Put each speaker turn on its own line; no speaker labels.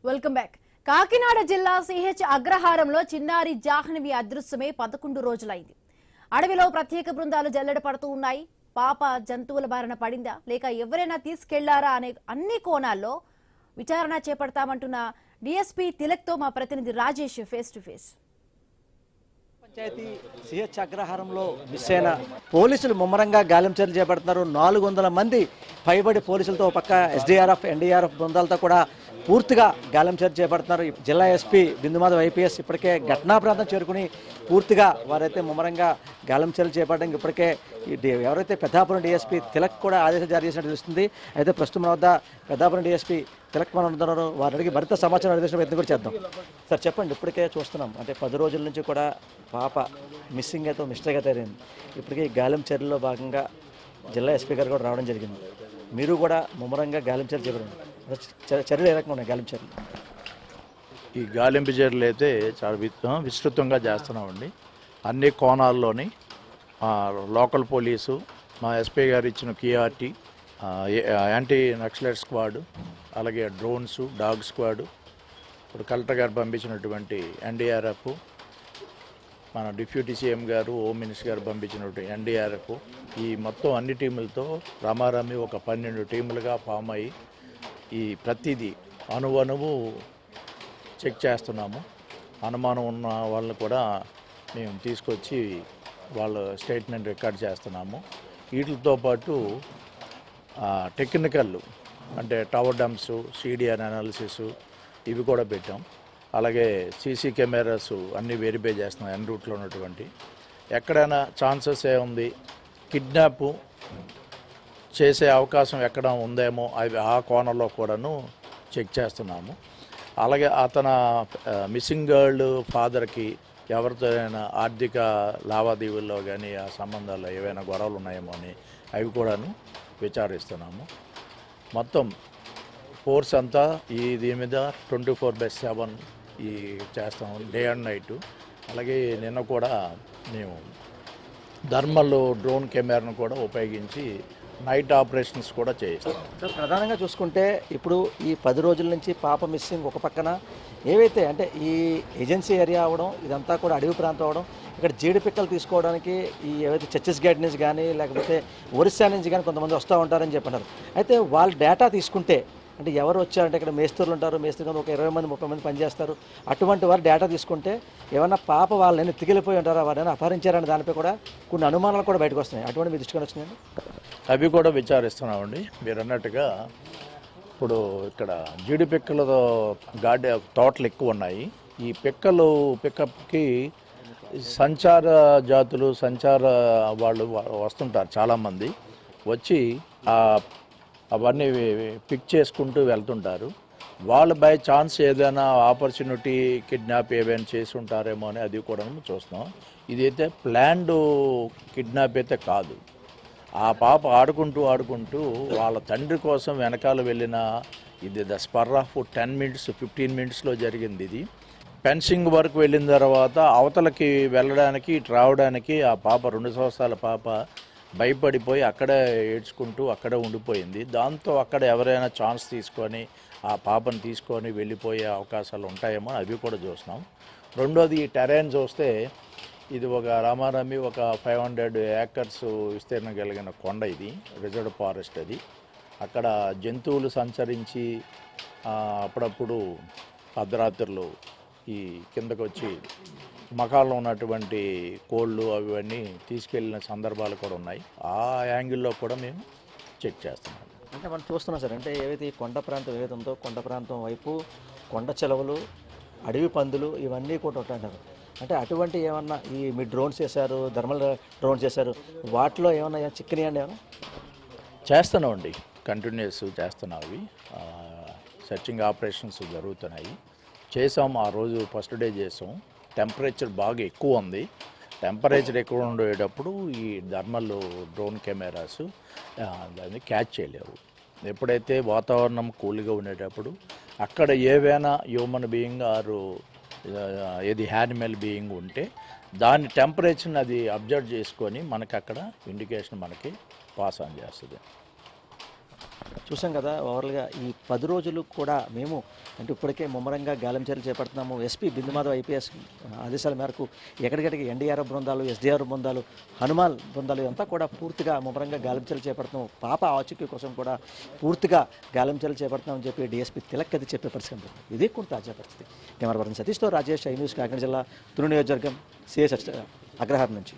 Welcome back. Kakinada జిల్లా CH అగ్రహారంలో చిన్నారి జాహ్నవి అదృశ్యమే 11 రోజులైంది. అడవిలో ప్రత్యేక బృందాలు జల్లెడ పడుతూ ఉన్నాయి. పాప జంతువుల బారిన పడిందా లేక ఎవరైనా తీసుకెళ్లారా అనే అన్ని కోణాల్లో విచారణ చేపడతామంటున్న డీఎస్పీ తిలక్ తో మా ప్రతినిధి రాజేష్ ఫేస్ టు ఫేస్.
పంచాయతీ సిహెచ్ అగ్రహారంలో మిస్ అయిన పోలీసులు ముమ్మరంగా గాలింపు చర్యలు చేపడుతున్నారు. 400 మంది పైబడి పోలీసులతో పక్క ఎస్డీఆర్ఎఫ్ ఎన్డీఆర్ఎఫ్ బృందాలతో కూడా పూర్తిగా గాలింపు చర్యలు చేపడుతున్నారు. జిల్లా ఎస్పీ బిందుమాధవ్ ఐపీఎస్ ఇప్పటికే ఘటనా ప్రాంతం చేరుకుని పూర్తిగా వారైతే ముమ్మరంగా గాలింపు చర్యలు చేపట్టడానికి ఇప్పటికే ఎవరైతే పెద్దాపురం డీఎస్పీ తిలక్ కూడా ఆదేశాలు జారీ చేసినట్టు తెలుస్తుంది. అయితే ప్రస్తుతం మన వద్ద పెద్దాపురం డీఎస్పీ తిలక్ మనం ఉన్నారు. వారి అడిగి మరింత సమాచారం అందించిన ప్రయత్నం కూడా చేద్దాం. సార్ చెప్పండి, ఇప్పటికే చూస్తున్నాం అంటే 10 రోజుల నుంచి కూడా పాప మిస్సింగ్ అయితే మిస్టేక్ అయితే అయింది. ఇప్పటికే గాలింపు చర్యల్లో భాగంగా జిల్లా ఎస్పీ గారు కూడా రావడం జరిగింది. మీరు కూడా ముమ్మరంగా గాలింపు చర్యలు చేపడండి. చర్యలు ఏ రకంగా ఉన్నాయి గాలింపు చర్యలు?
ఈ గాలింపు చర్యలు అయితే చాలా విస్తృతంగా చేస్తున్నామండి. అన్ని కోణాల్లోని లోకల్ పోలీసు, మా ఎస్పీ గారు ఇచ్చిన క్యూఆర్టీ, యాంటీ నక్సలైట్ స్క్వాడ్, అలాగే డ్రోన్స్, డాగ్ స్క్వాడ్, ఇప్పుడు కలెక్టర్ గారు పంపించినటువంటి ఎన్డీఆర్ఎఫ్, మన డిప్యూటీ సీఎం గారు, హోమ్ మినిస్టర్ గారు పంపించినటువంటి ఎన్డీఆర్ఎఫ్, ఈ మొత్తం అన్ని టీములతో రామారామి ఒక 12 టీములుగా ఫామ్ అయ్యి ఈ ప్రతిదీ అణువణువు చెక్ చేస్తున్నాము. అనుమానం ఉన్న వాళ్ళని కూడా మేము తీసుకొచ్చి వాళ్ళ స్టేట్మెంట్ రికార్డ్ చేస్తున్నాము. వీటితో పాటు టెక్నికల్ అంటే టవర్ డంప్స్, సిడిఆర్ అనాలిసిస్ ఇవి కూడా పెట్టాం. అలాగే సీసీ కెమెరాస్ అన్నీ వెరిఫై చేస్తున్నాం. ఎన్ రూట్లో ఉన్నటువంటి ఎక్కడైనా ఛాన్సెస్ ఏముంది, కిడ్నాప్ చేసే అవకాశం ఎక్కడ ఉందేమో అవి ఆ కోణంలో కూడాను చెక్ చేస్తున్నాము. అలాగే అతను మిస్సింగ్ గర్ల్ ఫాదర్కి ఎవరితో అయినా ఆర్థిక లావాదేవీల్లో కానీ ఆ సంబంధాల్లో ఏవైనా గొడవలు ఉన్నాయేమో అని అవి కూడాను విచారిస్తున్నాము. మొత్తం ఫోర్స్ అంతా దీని మీద 24/7 ఈ చేస్తాము, డే అండ్ నైట్. అలాగే నిన్న కూడా మేము థర్మల్ డ్రోన్ కెమెరాను కూడా ఉపయోగించి నైట్ ఆపరేషన్స్ కూడా చేయిస్తాం.
ప్రధానంగా చూసుకుంటే ఇప్పుడు ఈ 10 రోజుల నుంచి పాప మిస్సింగ్ ఒక పక్కన ఏవైతే అంటే ఈ ఏజెన్సీ ఏరియా అవడం, ఇదంతా కూడా అడవి ప్రాంతం అవడం, ఇక్కడ జీడి పిక్కలు తీసుకోవడానికి ఈ ఏవైతే ఛత్తీస్గఢ్ నుంచి కానీ లేకపోతే ఒరిస్సా నుంచి కానీ కొంతమంది వస్తూ ఉంటారని చెప్పినారు. అయితే వాళ్ళ డేటా తీసుకుంటే అంటే ఎవరు వచ్చారంటే ఇక్కడ మేస్త్రులు ఉంటారు, మేస్త్రులు ఒక 20 మంది 30 మంది పనిచేస్తారు. అటువంటి వారు డేటా తీసుకుంటే ఏమన్నా పాప వాళ్ళని ఎత్తుకెళ్ళిపోయి ఉంటారా, వారైనా అపహరించారని దానిపై కూడా కొన్ని అనుమానాలు కూడా బయటకు వస్తున్నాయి. అటువంటి మీ దృష్టికి వచ్చినాయండి?
అవి కూడా విచారిస్తున్నామండి. మీరు అన్నట్టుగా ఇప్పుడు ఇక్కడ జీడి పిక్కల తోటలు ఎక్కువ ఉన్నాయి. ఈ పిక్కలు పికప్కి సంచార జాతులు, సంచార వాళ్ళు వస్తుంటారు చాలామంది, వచ్చి అవన్నీ పిక్ చేసుకుంటూ వెళ్తుంటారు. వాళ్ళు బై ఛాన్స్ ఏదైనా ఆపర్చునిటీ కిడ్నాప్ ఏమైనా చేసి ఉంటారేమో అని అది కూడా చూస్తున్నాం. ఇదైతే ప్లాన్డ్ కిడ్నాప్ అయితే కాదు. ఆ పాప ఆడుకుంటూ వాళ్ళ తండ్రి కోసం వెనకాల వెళ్ళిన ఇది ద స్పర్ ఆఫ్ 10 minutes 15 minutesలో జరిగింది. ఇది ఫెన్సింగ్ వరకు వెళ్ళిన తర్వాత అవతలకి వెళ్ళడానికి రావడానికి ఆ పాప 2 సంవత్సరాల పాప భయపడిపోయి అక్కడే ఏడ్చుకుంటూ అక్కడే ఉండిపోయింది. దాంతో అక్కడ ఎవరైనా ఛాన్స్ తీసుకొని ఆ పాపను తీసుకొని వెళ్ళిపోయే అవకాశాలు ఉంటాయేమో అవి కూడా చూస్తున్నాం. రెండోది ఈ టెరైన్ చూస్తే ఇది ఒక రామారామి ఒక 500 acres విస్తీర్ణం కలిగిన కొండ. ఇది రిజర్వ్ ఫారెస్ట్. అది అక్కడ జంతువులు సంచరించి అప్పుడప్పుడు అర్ధరాత్రులు ఈ కిందకు వచ్చి మకాల్లో ఉన్నటువంటి కోళ్ళు అవన్నీ తీసుకెళ్ళిన సందర్భాలు కూడా ఉన్నాయి. ఆ యాంగిల్లో కూడా మేము చెక్ చేస్తున్నాం.
అంటే మనం చూస్తున్నాం సార్, అంటే ఏవైతే ఈ కొండ ప్రాంతం ఏదైతే ఉందో కొండ ప్రాంతం వైపు కొండ చెలవలు, అడవి పందులు ఇవన్నీ కూడా ఉంటారు. అంటే అటువంటి ఏమన్నా ఈ మీ డ్రోన్స్ చేశారు, థర్మల్ డ్రోన్స్ చేశారు, వాటిలో ఏమన్నా చిక్కనియండి? ఏమన్నా
చేస్తున్నామండి, కంటిన్యూస్ చేస్తున్నాం. అవి సెర్చింగ్ ఆపరేషన్స్ జరుగుతున్నాయి. చేసాం. ఆ రోజు ఫస్ట్ డే చేసాం. టెంపరేచర్ బాగా ఎక్కువ ఉంది. టెంపరేచర్ ఎక్కువ ఉండేటప్పుడు ఈ థర్మల్ డ్రోన్ కెమెరాస్ దాన్ని క్యాచ్ చేయలేవు. ఎప్పుడైతే వాతావరణం కూల్గా ఉండేటప్పుడు అక్కడ ఏవైనా హ్యూమన్ బీయింగ్ ఆరు ఏది యానిమల్ బీయింగ్ ఉంటే దాని టెంపరేచర్ని అది అబ్జర్వ్ చేసుకొని మనకి అక్కడ ఇండికేషన్ మనకి పాస్ ఆన్ చేస్తుంది.
చూసాం కదా ఓవర్గా ఈ 10 రోజులు కూడా మేము అంటే ఇప్పటికే ముమ్మరంగా గాలింపు చర్యలు చేపడుతున్నాము. ఎస్పీ బిందుమాధవ్ ఐపీఎస్ ఆదేశాల మేరకు ఎక్కడికెక్కడికి ఎన్డీఆర్ఎఫ్ బృందాలు, ఎస్డీఆర్ఎఫ్ బృందాలు, హనుమాల్ బృందాలు ఇదంతా కూడా పూర్తిగా ముమ్మరంగా గాలింపు చర్యలు చేపడుతున్నాము. పాప ఆచూకీ కోసం కూడా పూర్తిగా గాలింపు చర్యలు చేపడుతున్నామని చెప్పి డీఎస్పీ తిలక్ అది చెప్పే పరిస్థితి ఉంది. ఇది కూడా తాజా పరిస్థితి. కెమెరా పర్సన్ సతీష్తో రాజేష్, ఐ న్యూస్, కాకినాడ జిల్లా తుని నియోజకవర్గం సిఎస్ అగ్రహారం నుంచి.